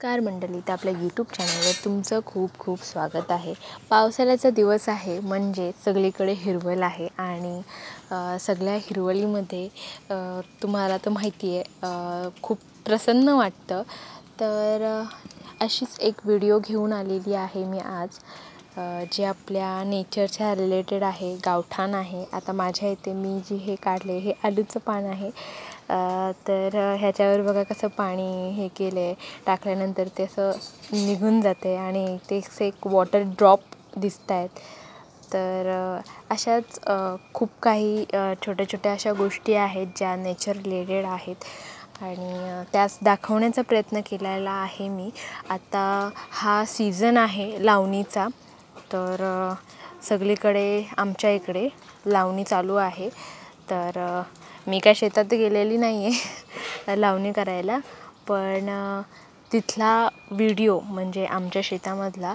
नमस्कार मंडळी, तर आपल्या यूट्यूब चॅनलवर तुमचं खूप खूप स्वागत आहे। पावसाळ्याचा दिवस आहे म्हणजे सगळीकडे हिरवळ आहे आणि सगळ्या हिरवळीमध्ये तुम्हाला तर माहिती आहे खूप प्रसन्न वाटतं। तर अशीच एक व्हिडिओ घेऊन आलेली आहे मी आज, जे आपल्या नेचरच्या रिलेटेड आहे, गावठाण आहे। आता माझ्या इथे मी जे हे काढले हे आलूचं पान आहे। तर ह्याच्यावर बघा कसं पाणी हे केले, टाकल्यानंतर ते असं निघून जाते आणि ते एक वॉटर ड्रॉप दिसत आहेत। तर अशाच खूप काही छोट्या छोट्या अशा गोष्टी आहेत ज्या नेचर रिलेटेड आहेत आणि त्याच दाखवण्याचा प्रयत्न केलेला आहे मी। आता हा सीझन आहे लावणीचा, तर सगळीकडे आमच्या इकडे लावणी चालू आहे। तर मी काय शेतात गेलेली नाही आहे लावणी करायला, पण तिथला व्हिडिओ म्हणजे आमच्या शेतामधला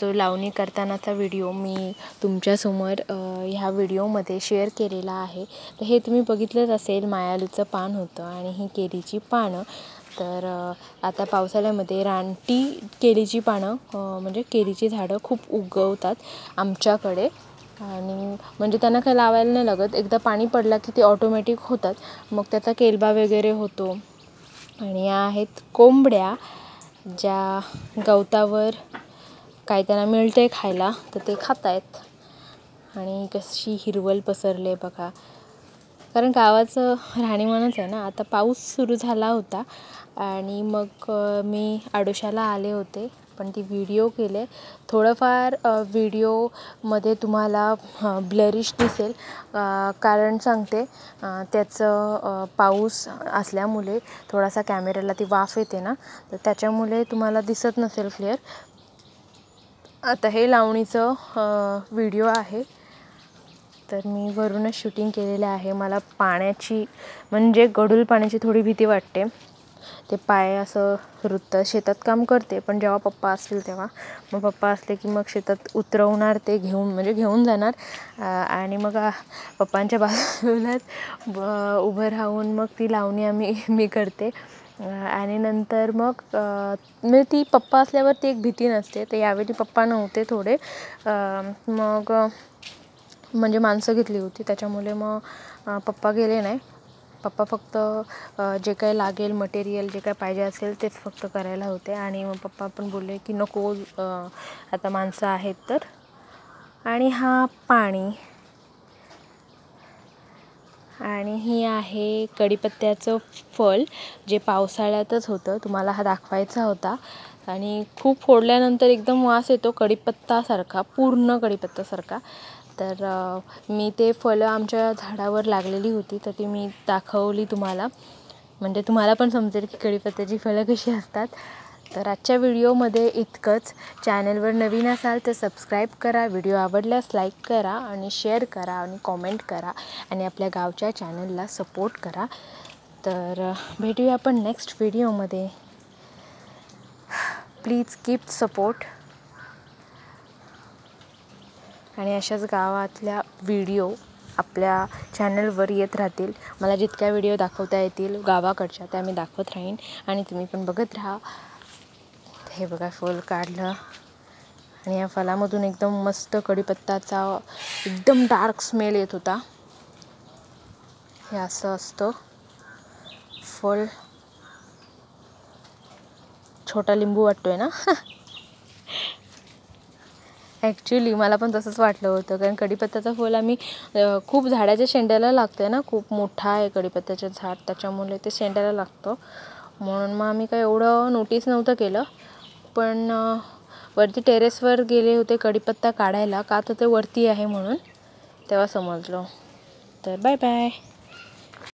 जो लावणी करतानाचा व्हिडिओ मी तुमच्यासमोर ह्या व्हिडिओमध्ये शेअर केलेला आहे। तर हे तुम्ही बघितलंच असेल, मायालूचं पान होतं आणि ही केळीची पानं। तर आता पावसाळ्यामध्ये रानटी केळीची पानं म्हणजे केळीची झाडं खूप उगवतात आमच्याकडे, आणि म्हणजे त्यांना काही लावायला नाही लागत, एकदा पाणी पडलं की ते ऑटोमॅटिक होतात। मग त्याचा केलबा वगैरे होतो। आणि या आहेत कोंबड्या, ज्या गवतावर काय त्यांना मिळते खायला तर ते खात आहेत। आणि कशी हिरवळ पसरले बघा, कारण गावाचं राहणीमानच आहे ना। आता पाऊस सुरू झाला होता आणि मग मी आडोशाला आले होते, पण ती व्हिडिओ केले। थोडंफार व्हिडिओमध्ये तुम्हाला ब्लरिश दिसेल, कारण सांगते त्याचं पाऊस असल्यामुळे थोडासा कॅमेऱ्याला ती वाफ येते ना, तर त्याच्यामुळे तुम्हाला दिसत नसेल क्लिअर। आता हे लावणीचं व्हिडिओ आहे, तर मी वरूनच शूटिंग केलेलं आहे। मला पाण्याची म्हणजे गढूळ पाण्याची थोडी भीती वाटते, ते पाय असं रुततं। शेतात काम करते, पण जेव्हा पप्पा असतील तेव्हा, मग पप्पा असले की मग शेतात उतरवणार, ते घेऊन जाणार आणि मग पप्पांच्या बाजूलाच उभं राहून मग ती लावणी मी करते। आणि नंतर मग म्हणजे ती पप्पा असल्यावर ती एक भीती नसते। तर यावेळी पप्पा नव्हते थोडे, मग म्हणजे माणसं घेतली होती त्याच्यामुळे मग पप्पा गेले नाही। पप्पा फक्त जे काही लागेल मटेरियल, जे काय पाहिजे असेल तेच फक्त करायला होते। आणि मग पप्पा पण बोलले की नको, आता माणसं आहेत तर। आणि हा पाणी, आणि ही आहे कढीपत्त्याचं फळ, जे पावसाळ्यातच होतं। तुम्हाला हा दाखवायचा होता आणि खूप फोडल्यानंतर एकदम वास येतो कढीपत्तासारखा, पूर्ण कढीपत्तासारखा। तर मी ते फळं आमच्या झाडावर लागलेली होती, तर ती मी दाखवली तुम्हाला, म्हणजे तुम्हाला पण समजेल की कढीपत्त्याची फळं कशी असतात। तर आजच्या व्हिडिओमध्ये इतकंच। चॅनलवर नवीन असाल तर सबस्क्राईब करा, व्हिडिओ आवडल्यास लाईक करा आणि शेअर करा आणि कॉमेंट करा आणि आपल्या गावच्या चॅनलला सपोर्ट करा। तर भेटूया आपण नेक्स्ट व्हिडिओमध्ये। प्लीज कीप सपोर्ट, आणि अशाच गावातल्या व्हिडिओ आपल्या चॅनलवर येत राहतील। मला जितक्या व्हिडिओ दाखवता येतील गावाकडच्या त्या मी दाखवत राहीन आणि तुम्ही पण बघत राहा। हे बघा फूल काढलं आणि या फळामधून एकदम मस्त कढीपत्ताचा एकदम डार्क स्मेल येत होता। हे असं असतं फळ, छोटा लिंबू वाटतोय ना ॲक्च्युली मला पण तसंच वाटलं होतं, कारण कढीपत्त्याचा फूल आम्ही खूप झाडाच्या शेंड्याला लागते ना, खूप मोठा आहे कढीपत्त्याचं झाड, त्याच्यामुळे ते शेंड्याला लागतं, म्हणून मग आम्ही काय एवढं नोटीस नव्हतं केलं। पण वरती टेरेसवर गेले होते कढीपत्ता काढायला, का तर ते वरती आहे म्हणून, तेव्हा समजलं। तर बाय बाय।